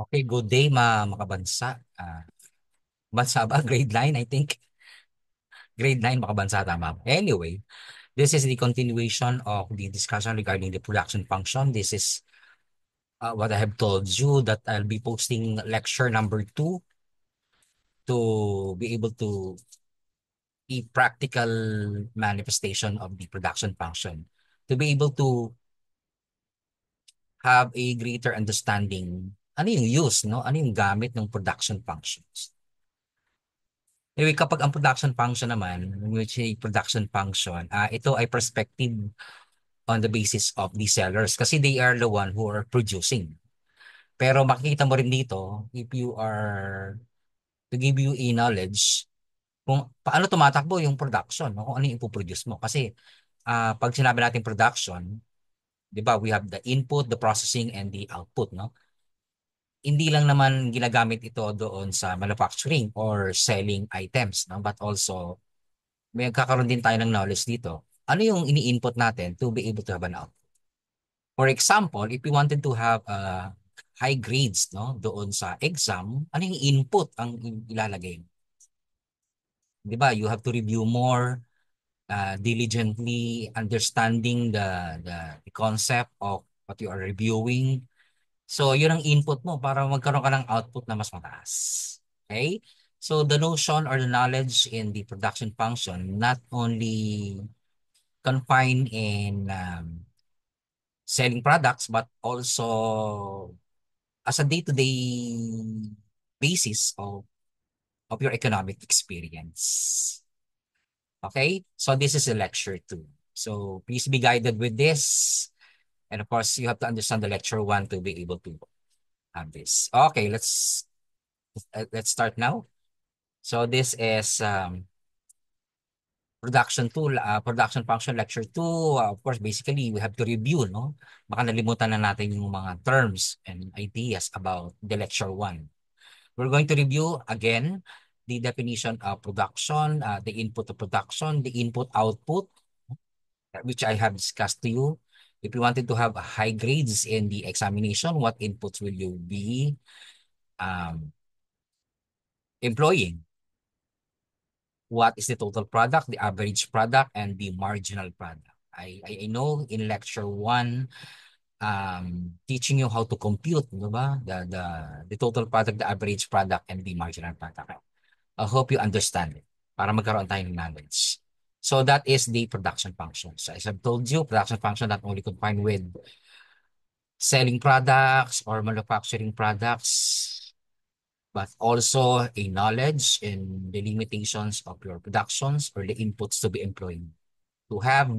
Okay, good day makabansa. Bansa ba? Grade 9, I think. Grade 9 makabansa, tama. Anyway, this is the continuation of the discussion regarding the production function. This is what I have told you that I'll be posting lecture number 2 to be able to a practical manifestation of the production function. To be able to have a greater understanding, ano yung use, no? Ano yung gamit ng production functions. Anyway, kapag ang production function naman, which ay production function, ito ay perspective on the basis of the sellers kasi they are the one who are producing. Pero makikita mo rin dito, if you are to give you a knowledge kung paano tumatakbo yung production, no? Kung ano yung ipoproduce mo. Kasi pag sinabi natin production, di ba, we have the input, the processing, and the output, no? Hindi lang naman ginagamit ito doon sa manufacturing or selling items, no? But also may kakaroon din tayo ng knowledge dito. Ano yung ini-input natin to be able to have an output? For example, if we wanted to have high grades, no, doon sa exam, ano yung input ang ilalagay? 'Di ba? You have to review more diligently, understanding the concept of what you are reviewing. So, yun ang input mo para magkaroon ka ng output na mas mataas. Okay? So, the notion or the knowledge in the production function not only confined in selling products, but also as a day-to-day basis of your economic experience. Okay? So this is a lecture two. So please be guided with this. And of course, you have to understand the lecture one to be able to have this. Okay, let's start now. So this is production function lecture 2. Of course, basically, we have to review, no? Baka nalimutan na natin yung mga terms and ideas about the lecture 1. We're going to review again the definition of production, the input of production, the input-output, which I have discussed to you. If you wanted to have high grades in the examination, what inputs will you be employing? What is the total product, the average product, and the marginal product? I know in lecture 1, teaching you how to compute, di ba? The total product, the average product, and the marginal product. I hope you understand it para magkaroon tayo ng knowledge. So that is the production function. So as I've told you, production function not only confined with selling products or manufacturing products, but also a knowledge in the limitations of your productions or the inputs to be employed to have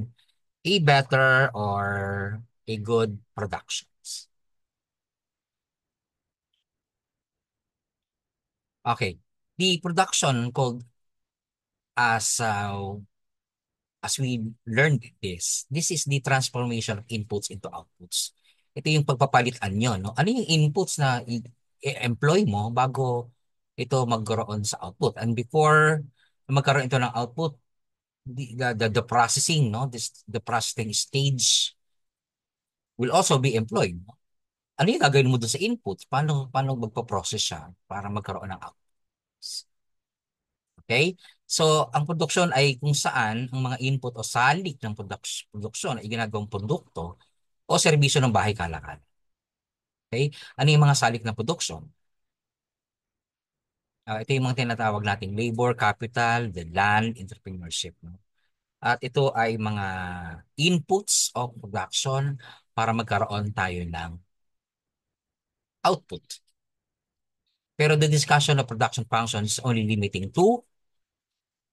a better or a good productions. Okay. The production called as we learned this is the transformation of inputs into outputs. Ito yung pagpapalitan nyo, no? Ano yung inputs na i-employ mo bago ito magkaroon sa output? And before magkaroon ito ng output, the processing, no? The processing stage will also be employed. No? Ano yung gagawin mo doon sa inputs? Paano magpa-process siya para magkaroon ng outputs? Okay? So, ang produksyon ay kung saan ang mga input o salik ng produksyon ay ginagawang produkto o serbisyo ng bahay kalakalan. Okay? Ano yung mga salik ng produksyon? Ito yung mga tinatawag nating labor, capital, the land, entrepreneurship. No? At ito ay mga inputs of production para magkaroon tayo ng output. Pero the discussion of production function is only limiting to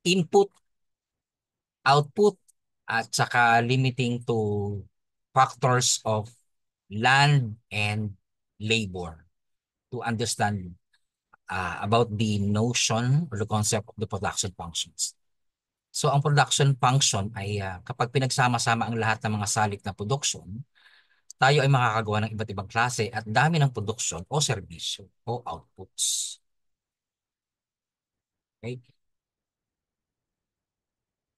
input, output, at saka limiting to factors of land and labor to understand about the notion or the concept of the production functions. So ang production function ay kapag pinagsama-sama ang lahat ng mga salik na produksyon, tayo ay makakagawa ng iba't ibang klase at dami ng produksyon o serbisyo o outputs. Okay?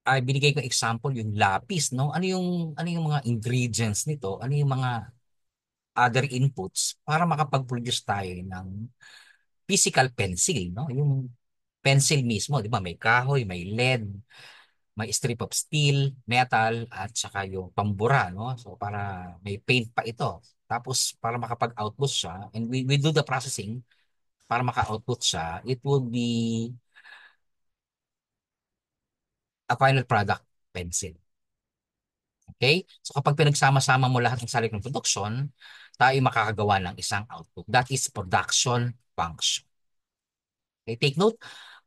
Ay binigay ko example yung lapis, no? Ano yung mga ingredients nito? Ano yung mga other inputs para makapag-produce tayo ng physical pencil, no? Yung pencil mismo, di ba? May kahoy, may lead, may strip of steel, metal, at saka yung pambura, no? So, para may paint pa ito. Tapos, para makapag-output siya, and we do the processing, para maka-output siya, it would be a final product pencil. Okay? So kapag pinagsama-sama mo lahat ng salik ng produksyon, tayo makakagawa ng isang output. That is production function. Okay, take note,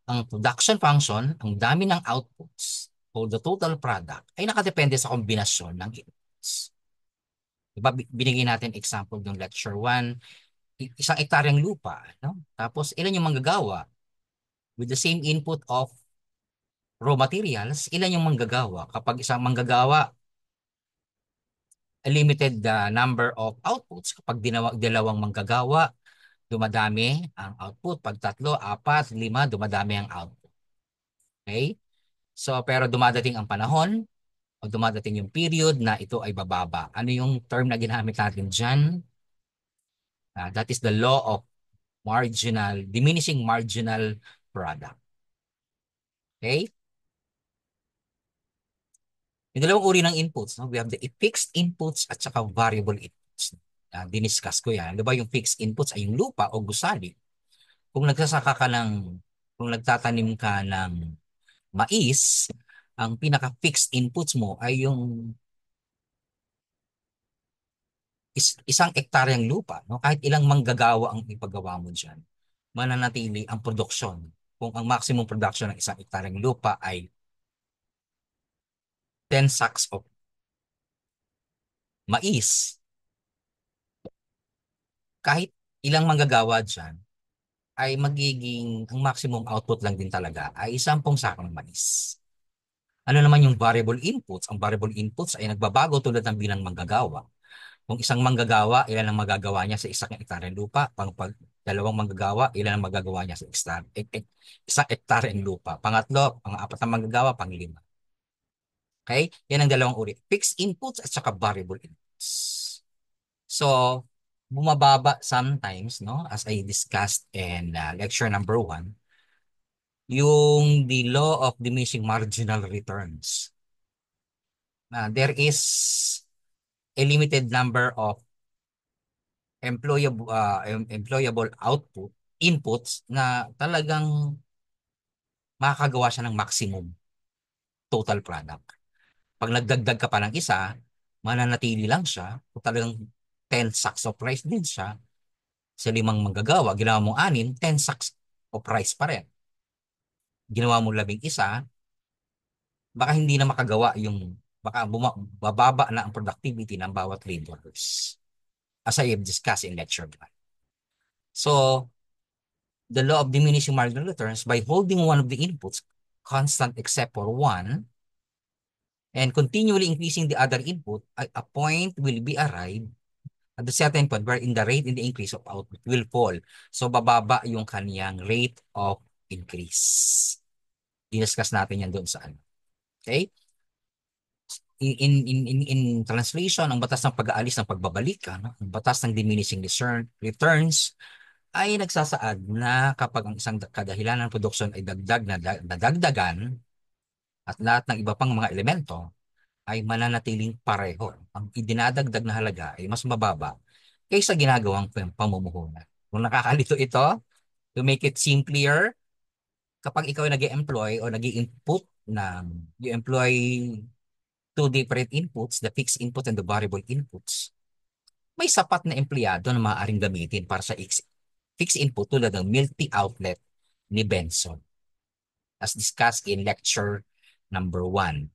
ang production function, ang dami ng outputs o the total product ay nakadepende sa kombinasyon ng inputs. Diba, binigyan natin example ng lecture 1, isang ektaryang lupa, no? Tapos ilan yung manggagawa with the same input of raw materials, ilan yung manggagawa? Kapag isang manggagawa a limited number of outputs. Kapag dalawang manggagawa, dumadami ang output. Pag tatlo, apat, lima, dumadami ang output. Okay? So, pero dumadating ang panahon o dumadating yung period na ito ay bababa. Ano yung term na ginamit natin dyan? That is the law of diminishing marginal product. Okay? Yung dalawang uri ng inputs, no? We have the fixed inputs at saka variable inputs. Diniscuss ko yan. Di ba yung fixed inputs ay yung lupa o gusali. Kung nagsasaka ka ng, kung nagtatanim ka ng mais, ang pinaka-fixed inputs mo ay yung isang ektaryang lupa. No? Kahit ilang manggagawa ang ipagawa mo dyan, mananatili ang produksyon. Kung ang maximum production ng isang ektaryang lupa ay 10 sacks of mais, kahit ilang manggagawa dyan, ay magiging, ang maximum output lang din talaga ay 10 sakong mais. Ano naman yung variable inputs? Ang variable inputs ay nagbabago tulad ng bilang manggagawa. Kung isang manggagawa, ilan ang magagawa niya sa isang ektaryang lupa? Pag dalawang manggagawa, ilan ang magagawa niya sa isang ektaryang lupa? Pangatlo, pang-apat na manggagawa, pang-lima. Okay? Yan ang dalawang uri. Fixed inputs at saka variable inputs. So, bumababa sometimes, no? As I discussed in lecture number 1, yung the law of diminishing marginal returns. There is a limited number of employable output, inputs na talagang makakagawa siya ng maximum total product. Pag nagdagdag ka pa ng isa, mananatili lang siya. Kung talagang 10 sacks of rice din siya, sa limang manggagawa, ginawa mong 6, 10 sacks of rice pa rin. Ginawa mong 11, baka hindi na makagawa yung, baka bababa na ang productivity ng bawat laborers. As I have discussed in lecture 1. So, the law of diminishing marginal returns, by holding one of the inputs constant except for one and continually increasing the other input, a point will be arrived at the certain point wherein the rate in the increase of output will fall. So bababa yung kaniyang rate of increase. Discuss natin yan doon sa ano. Okay? In translation, ang batas ng pag-aalis ng pagbabalik, ano? Ang batas ng diminishing returns ay nagsasaad na kapag ang isang kadahilanan ng produksyon ay nadagdagan at lahat ng iba pang mga elemento ay mananatiling pareho. Ang idinadagdag na halaga ay mas mababa kaysa ginagawang pamumuhunan. Kung nakakalito ito, to make it simpler, kapag ikaw ay nag-employ o nag-input ng, you employ two different inputs, the fixed input and the variable inputs, may sapat na empleyado na maaaring gamitin para sa fixed input tulad ng milk tea outlet ni Benson, as discussed in lecture number 1.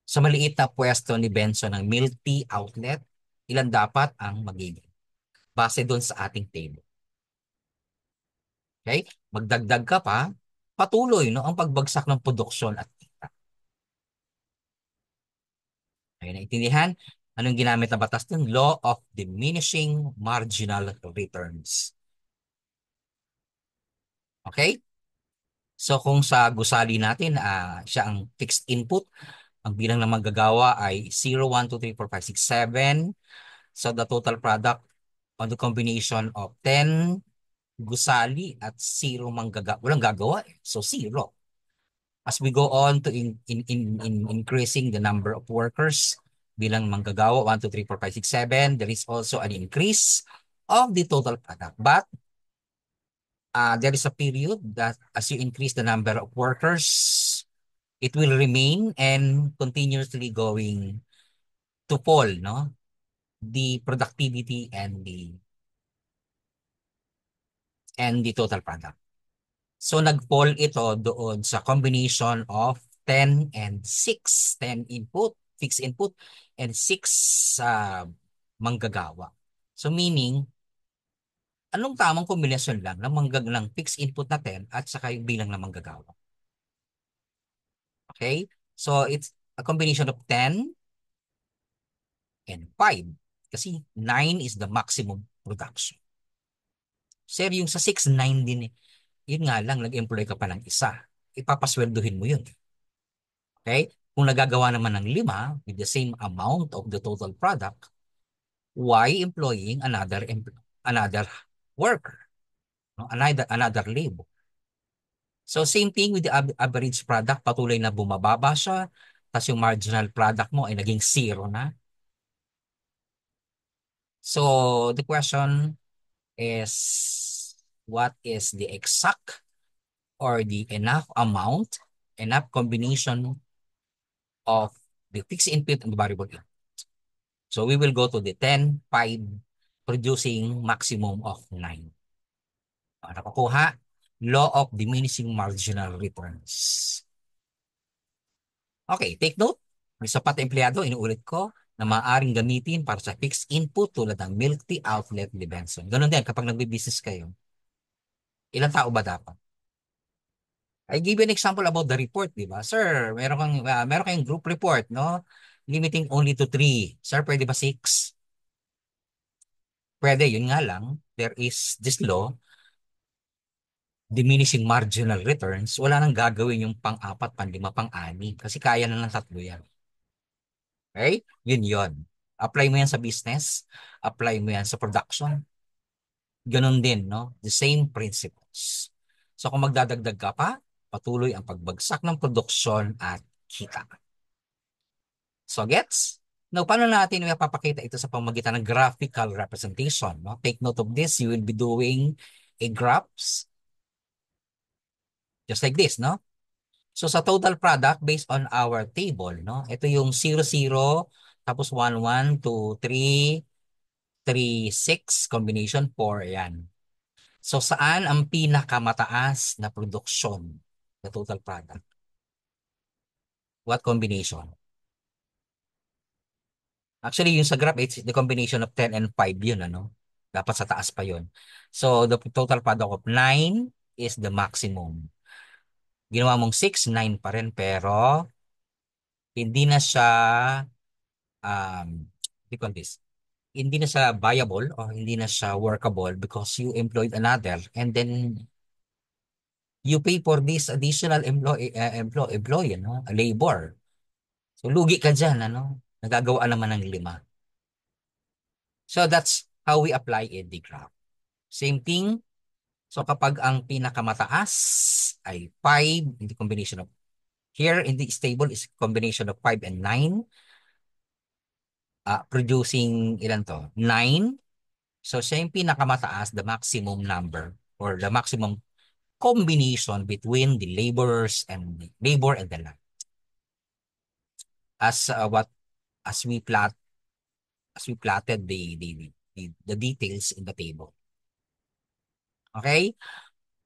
Sa maliit na pwesto ni Benson ng milk tea outlet, ilan dapat ang magiging? Base doon sa ating table. Okay? Magdagdag ka pa, patuloy no, ang pagbagsak ng produksyon at kita. Okay, naintindihan? Anong ginamit na batas ng law of diminishing marginal returns? Okay? So kung sa gusali natin, siya ang fixed input, ang bilang na manggagawa ay 0, 1, 2, 3, 4, 5, 6, 7. So the total product on the combination of 10 gusali at 0 walang gagawa. So 0. As we go on to in increasing the number of workers bilang manggagawa, 1, 2, 3, 4, 5, 6, 7, there is also an increase of the total product. But there is a period that as you increase the number of workers, it will remain and continuously going to fall, no? The productivity and the total product. So nag-fall ito doon sa combination of 10 and 6. 10 input, fixed input, and 6 manggagawa. So meaning, anong tamang kombinasyon lang ng fixed input na 10 at saka yung bilang ng manggagawa? Okay? So it's a combination of 10 and 5. Kasi 9 is the maximum production. Sir, yung sa 6, 9 din eh. Yun nga lang, nag-employ ka pa ng isa. Ipapasweldohin mo yun. Okay? Kung nagagawa naman ng 5 with the same amount of the total product, why employing another worker? No? Another labor. So same thing with the average product, patuloy na bumababa siya, tapos yung marginal product mo ay naging 0 na. So the question is, what is the exact or the enough combination of the fixed input and the variable input? So we will go to the 10, 5, producing maximum of 9. Nakukuha? Law of diminishing marginal returns. Okay, take note. May sapat na empleyado, inuulit ko, na maaaring gamitin para sa fixed input tulad ng milk tea outlet ni Benson. Ganun din, kapag nagbe-business kayo, ilang tao ba dapat? I give you an example about the report, di ba? Sir, meron kayong group report, no? Limiting only to 3. Sir, pwede ba 6? Pwede, yun nga lang. There is this law, diminishing marginal returns. Wala nang gagawin yung pang-4, pang-5, pang-6. Kasi kaya na ng 3 yan. Okay? Yun. Apply mo yan sa business. Apply mo yan sa production. Ganun din, no? The same principles. So kung magdadagdag ka pa, patuloy ang pagbagsak ng produksyon at kita. So gets? Now, paano natin mapapakita ito sa pamamagitan ng graphical representation? No? Take note of this. You will be doing a graphs just like this, no? So sa total product based on our table, no? Ito yung 0, 0, tapos 1, 1, 2, 3, 3, 6, combination 4, yan. So saan ang pinakamataas na produksyon na total product? What combination? Actually, yung sa graph, it's the combination of 10 and 5 yun, ano? Dapat sa taas pa yun. So, the total product of 9 is the maximum. Ginawa mong 6, 9 pa rin, pero hindi na siya, what do you call this? Hindi na siya viable or hindi na siya workable because you employed another and then you pay for this additional employee, no? Labor. So, lugi ka dyan, ano? Nagagawa naman ng 5. So, that's how we apply in the graph. Same thing. So, kapag ang pinakamataas ay 5, in the combination of, here in the table is combination of 5 and 9, producing ilan to? 9. So, siya yung pinakamataas, the maximum number or the maximum combination between the laborers and the labor and the land. As as we plotted the details in the table. Okay?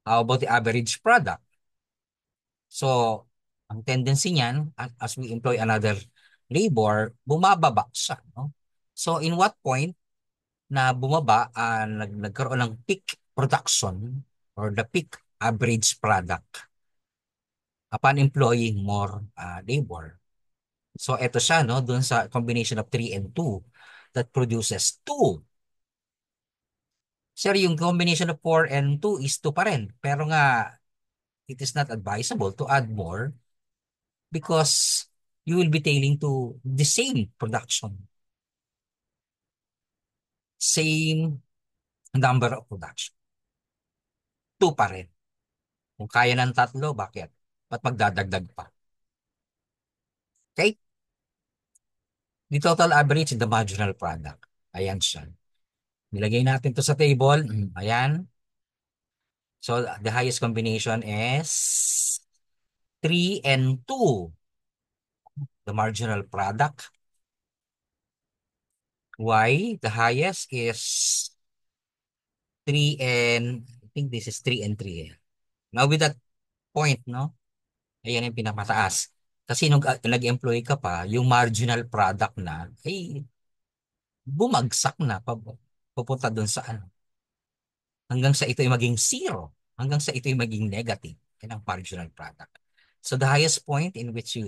How about the average product? So, ang tendency niyan, as we employ another labor, bumababa siya. No? So, in what point na bumaba, nagkaroon ng peak production or the peak average product upon employing more labor. So, ito siya, no? Doon sa combination of 3 and 2 that produces 2. Sir, yung combination of 4 and 2 is 2 pa rin. Pero nga, it is not advisable to add more because you will be tailing to the same production. Same Number of production. Two pa rin. Kung kaya ng tatlo, bakit? Ba't magdadagdag pa? Okay? The total average in the marginal product. Ayan siya. Nilagay natin to sa table. Ayan. So, the highest combination is 3 and 2. The marginal product. Why? The highest is 3 and, I think this is 3 and 3. Now, with that point, no? Ayan yung pinakataas. Kasi nung nag-employ ka pa, yung marginal product na, ay bumagsak na papunta dun sa ano. Hanggang sa ito'y maging zero. Hanggang sa ito'y maging negative. Yan ang marginal product. So the highest point in which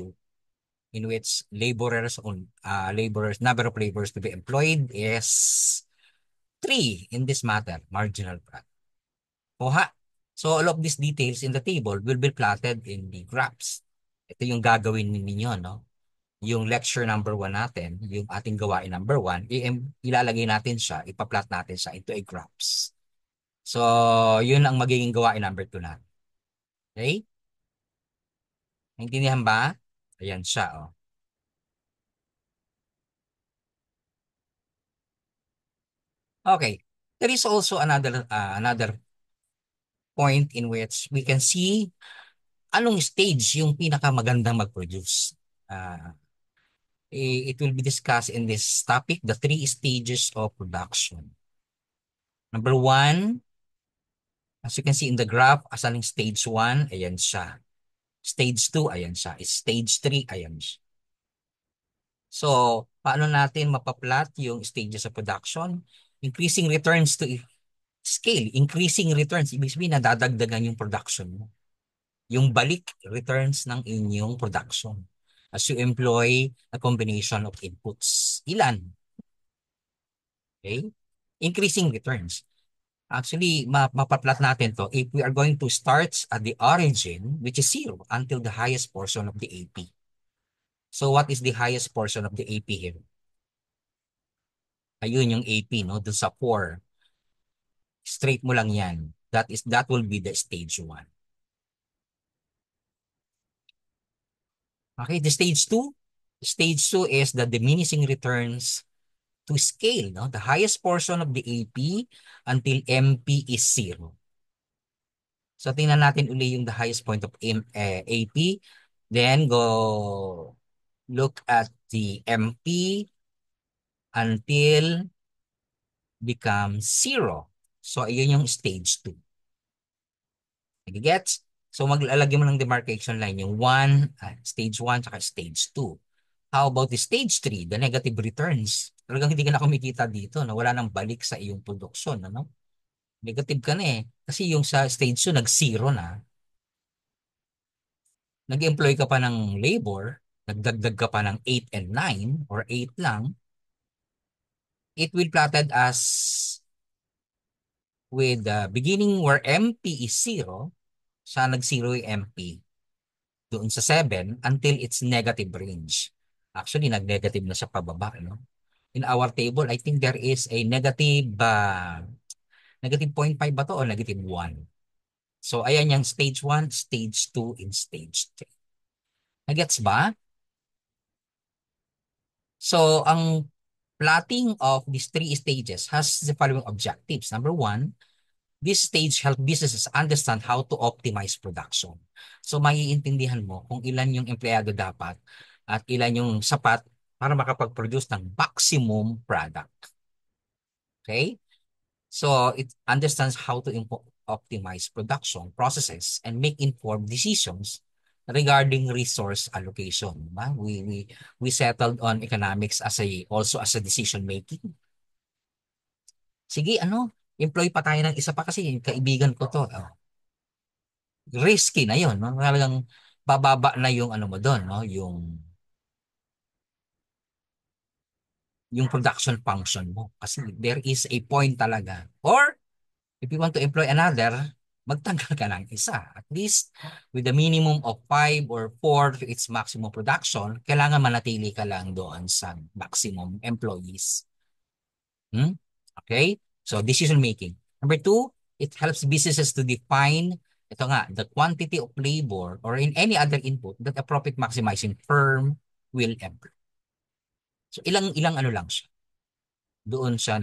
laborers number of laborers to be employed is 3 in this matter, marginal product. Kuha. So all of these details in the table will be plotted in the graphs. Ito yung gagawin ninyo, no? Yung lecture number 1 natin, yung ating gawain number 1, ilalagay natin siya, ipa-plot natin siya into a graphs. So, yun ang magiging gawain number 2 natin. Okay? Naintindihan ba? Ayan siya, oh. Okay. There is also another point in which we can see anong stage yung pinakamagandang mag-produce. It will be discussed in this topic, the 3 stages of production. Number 1, as you can see in the graph, asan yung stage 1? Ayan siya. Stage 2, ayan siya. Stage 3, ayan siya. So, paano natin mapaplot yung stages of production? Increasing returns to scale. Increasing returns, ibig sabihin nadadagdagan yung production mo. Yung balik returns ng inyong production as you employ a combination of inputs. Ilan? Okay? Increasing returns. Actually, mapaplot natin to if we are going to start at the origin, which is 0, until the highest portion of the AP. So what is the highest portion of the AP here? Ayun yung AP, no? Dun sa 4. Straight mo lang yan. That will be the stage 1. Okay, the stage 2. Stage 2 is the diminishing returns to scale, no? The highest portion of the AP until MP is 0. So tingnan natin uli yung the highest point of AP. Then go look at the MP until becomes 0. So ayun yung stage 2. Nag-gets? So maglalagay mo ng demarcation line yung stage 1 saka stage 2. How about the stage 3, the negative returns? Talagang hindi ka na kumikita dito, no? Wala nang balik sa iyong produksyon, ano? Negative ka na eh. Kasi yung sa stage 2, nag-zero na. Nag-employ ka pa ng labor, nagdagdag ka pa ng 8 and 9 or 8 lang, it will plotted as with the beginning where MP is 0, sa nag-zero yung MP doon sa 7 until its negative range. Actually, nag-negative na sa pababa, no? In our table, I think there is a negative 0.5 ba to o negative 1? So, ayan yung stage 1, stage 2, and stage 3. Nagets ba? So, ang plotting of these 3 stages has the following objectives. Number 1, this stage help businesses understand how to optimize production. So, maiintindihan mo kung ilan yung empleyado dapat at ilan yung sapat para makapag-produce ng maximum product. Okay? So it understands how to optimize production processes and make informed decisions regarding resource allocation. Diba? We settled on economics also as a decision making. Sige, employ pa tayo ng isa pa kasi kaibigan ko to. Risky na 'yon, no? Talagang bababa na yung mo doon, no? Yung production function mo kasi there is a point talaga. Or if you want to employ another, magtanggal ka ng isa. At least with the minimum of 5 or 4 to its maximum production, kailangan manatili ka lang doon sa maximum employees. Hmm? Okay? So decision making. Number two, it helps businesses to define ito nga, the quantity of labor or in any other input that a profit maximizing firm will employ. So ilang ilang ano lang siya. Doon siya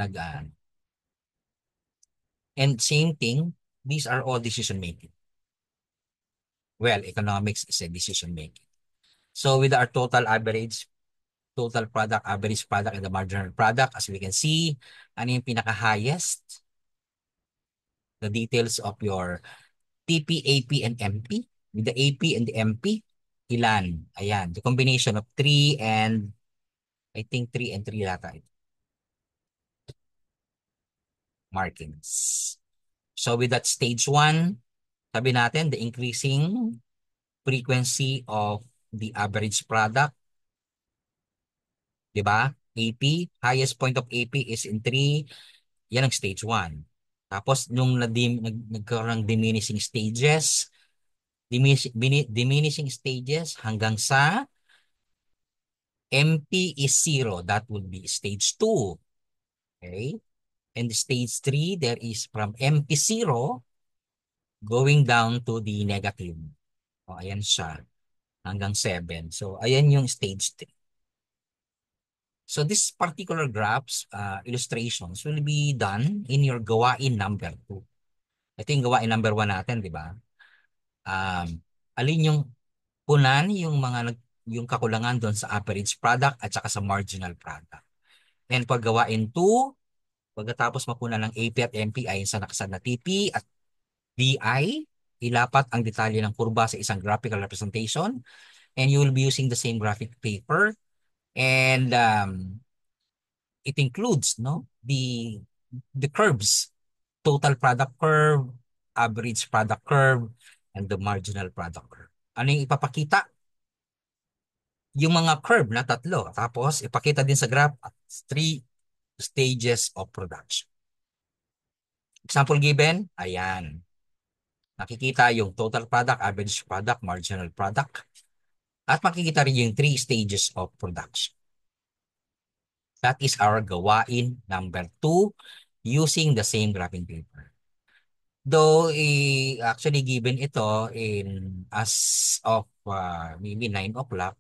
and same thing, these are all decision making. Well, economics is a decision making. So with our total average, total product, average product, and the marginal product, as we can see, ano yung pinaka-highest? The details of your TP, AP, and MP. With the AP and the MP, ilan? Ayan, the combination of 3 and, I think 3 and 3 yata ito, markings. So with that stage 1, sabi natin, the increasing frequency of the average product, di ba? AP, highest point of AP is in 3, yan ang stage 1. Tapos, nung nagkaroon ng diminishing stages, diminishing stages hanggang sa MP is 0. That would be stage 2. Okay? And stage 3, there is from MP 0 going down to the negative. O, ayan siya. Hanggang 7. So, ayan yung stage 3. So, this particular graphs, illustrations will be done in your gawain number 2. Ito yung gawain number 1 natin, di ba? Alin yung punan yung yung kakulangan doon sa average product at saka sa marginal product. And pag gawain 2, pagkatapos mapunan ng AP at MP ayon sa nakasad na TP at DI, ilapat ang detalye ng kurba sa isang graphical representation and you will be using the same graphic paper and it includes the curves, total product curve, average product curve, and the marginal product curve. Ano yung ipapakita? Yung mga curve na tatlo. Tapos, ipakita din sa graph at 3 stages of production. Example given, ayan. Nakikita yung total product, average product, marginal product. At makikita rin yung 3 stages of production. That is our gawain number 2 using the same graphing paper. Though, actually given ito in as of maybe 9 o'clock,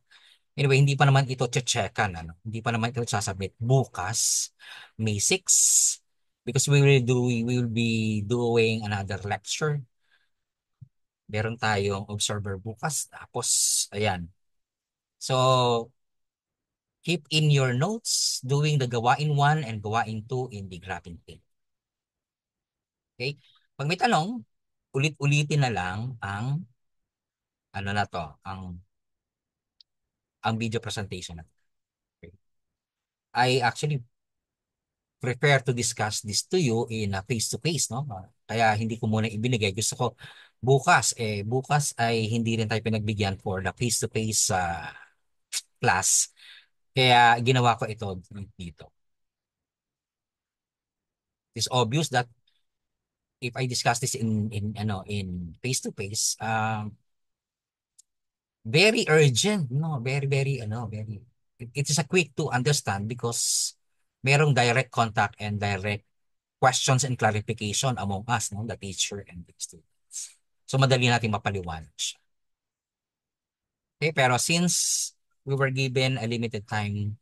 anyway, hindi pa naman ito checkan, ano? Hindi pa naman ito sasubmit bukas, May 6, because we will be doing another lecture. Meron tayong observer bukas. Tapos, ayan. So, keep in your notes doing the gawain 1 and gawain 2 in the graphing paper. Okay? Pag may tanong, ulit-ulitin na lang ang ano na to, ang video presentation na to. Okay? I actually prefer to discuss this to you in a face-to-face, no? Kaya hindi ko muna ibinigay. Gusto ko bukas ay hindi rin tayo pinagbigyan for the face-to-face class. Kaya ginawa ko ito dito. It's obvious that if I discuss this in face-to-face, very urgent, no? Very it is a quick to understand because merong direct contact and direct questions and clarification among us, no? The teacher and the students. So madali natin mapaliwanag siya. Okay, pero since we were given a limited time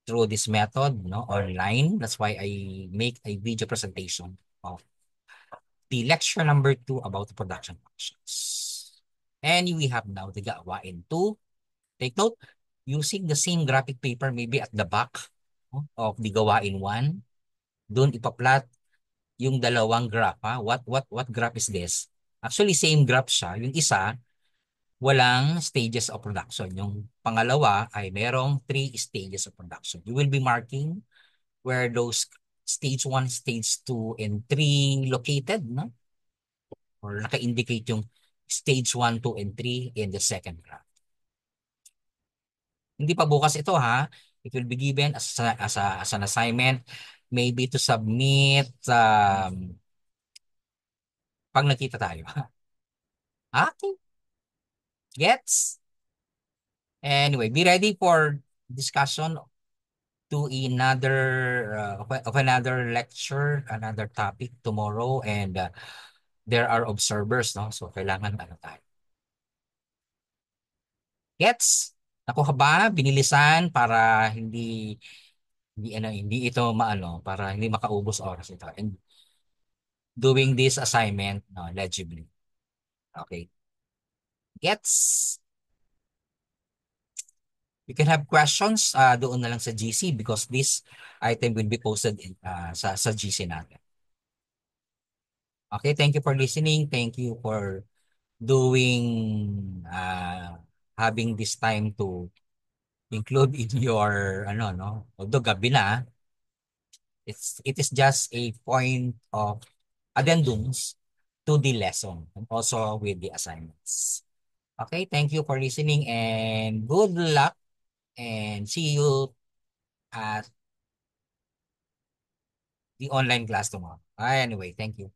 through this method, no, online, that's why I make a video presentation of the lecture number 2 about the production functions. And we have now the gawain 2. Take note, using the same graphic paper maybe at the back, no, of the gawain 1, doon ipaplat yung dalawang graph. Ha? What graph is this? Actually, same graph siya. Yung isa, walang stages of production. Yung pangalawa ay merong 3 stages of production. You will be marking where those stage 1, stage 2, and 3 located, no? Or naka-indicate yung stage 1, 2, and 3 in the second graph. Hindi pa bukas ito, ha? It will be given as an assignment, maybe to submit pag nakita tayo. Okay. Gets? Anyway, be ready for discussion to another of another lecture, another topic tomorrow, and there are observers, no? So kailangan ano tayo. Gets? Ako ka ba? Binilisan para hindi ito maano, para hindi makaubos oras ito. And doing this assignment, no, legibly. Okay. Gets? You can have questions doon na lang sa GC because this item will be posted sa GC natin. Okay, thank you for listening. Thank you for doing having this time to include in your ano no. Although gabi na, it is just a point of addendums to the lesson and also with the assignments. Okay, thank you for listening and good luck and see you at the online class tomorrow. Anyway, thank you.